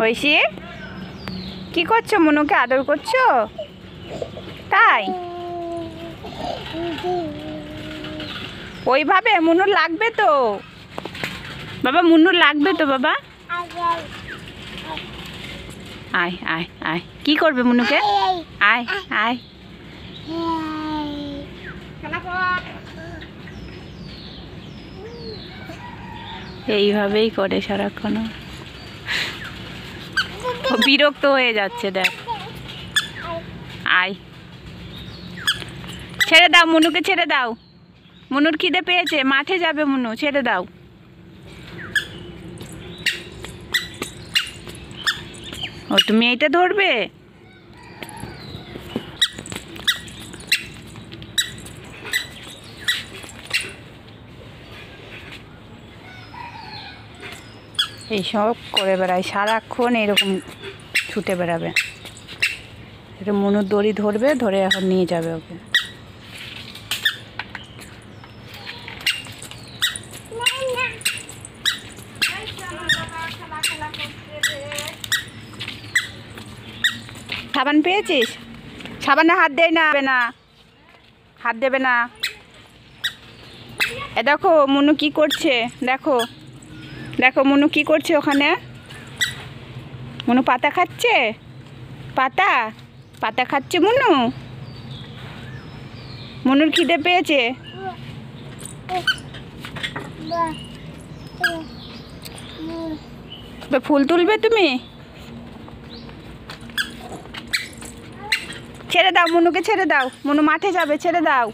ঐশী কি করছো? মনুকে আদর করছো? তাই ওইভাবে মনুর লাগবে তো বাবা, মনুর লাগবে তো বাবা। আয় আয় আয়, কি করবে মনুকে? আয় আয়, এইভাবেই করে সারাক্ষণ। বিরক্ত হয়ে যাচ্ছে দেখ। আয়, ছেড়ে দাও মনুকে, ছেড়ে দাও। মনুর খিদে পেয়েছে, মাঠে যাবে মনু, ছেড়ে দাও। ও তুমি এইটা ধরবে? এইসব করে বেড়ায় সারাক্ষণ, এরকম ছুটে বেড়াবে। এটা মনুর দড়ি ধরবে, ধরে এখন নিয়ে যাবে ওকে। সাবান পেয়েছিস? সাবানে হাত দেয় না, হাত দেবে না। এ দেখো মনু কি করছে, দেখো দেখো মনু কি করছে ওখানে। মনু পাতা খাচ্ছে, পাতা পাতা খাচ্ছে মনু। মনুর খিদে পেয়েছে। ফুল তুলবে তুমি? ছেড়ে দাও মনুকে, ছেড়ে দাও। মনু মাঠে যাবে, ছেড়ে দাও।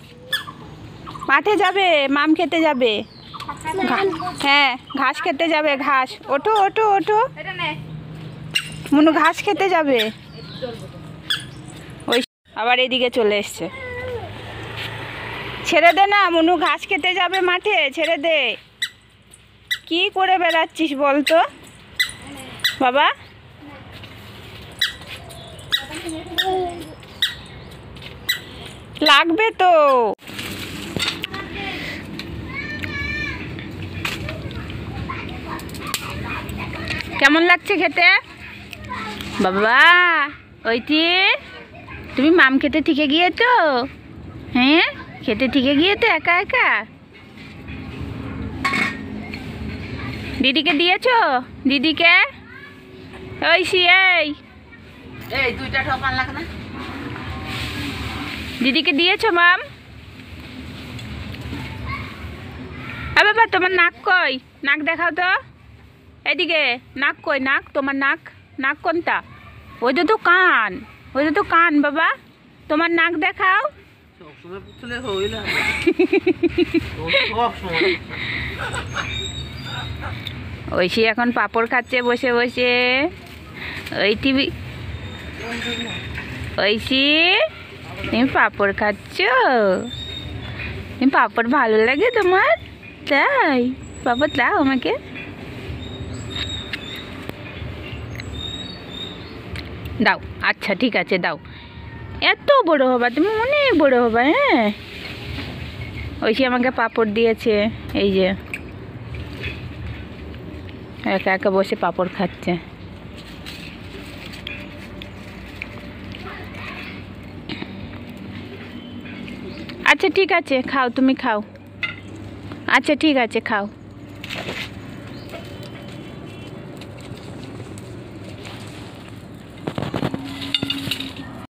মাঠে যাবে, মাম খেতে যাবে। হ্যাঁ ঘাস খেতে যাবে, ঘাস। ওঠো ওঠো ওঠো, মনু ঘাস খেতে যাবে। ওই আবার এদিকে চলে এসছে। ছেড়ে দে না, মনু ঘাস খেতে যাবে মাঠে, ছেড়ে দে। কি করে বেড়াচ্ছিস বলতো বাবা? লাগবে তো। কেমন লাগছে খেতে বাবা? ওইটি তুমি মাম খেতে ঠিকে গিয়েছো? হ্যাঁ খেতে ঠিকে গিয়েছো একা একা? দিদিকে দিয়েছো? দিদিকে? ঐশী এই দুইটা ঠোকান লাগে না, দিদিকে দিয়েছো মাম? বাবা তোমার নাক কই? নাক দেখাও তো এদিকে। নাক কই? নাক তোমার নাক, নাক কোনটা? ওইটা তো কান, ওইটা তো কান বাবা। তোমার নাক দেখাও। ঐশী এখন পাপড় খাচ্ছে বসে বসে। ওই টিভি। ঐশী তুমি পাপড় খাচ্ছ? তুমি পাপড় ভালো লাগে তোমার? তাই পাপড় দাও আমাকে। দাও, আচ্ছা ঠিক আছে দাও। এত বড় হবা তুমি, অনেক বড় হবা। হ্যাঁ ঐশী আমাকে পাপড় দিয়েছে, এই যে একা একা বসে পাপড় খাচ্ছে। আচ্ছা ঠিক আছে খাও, তুমি খাও। আচ্ছা ঠিক আছে খাও।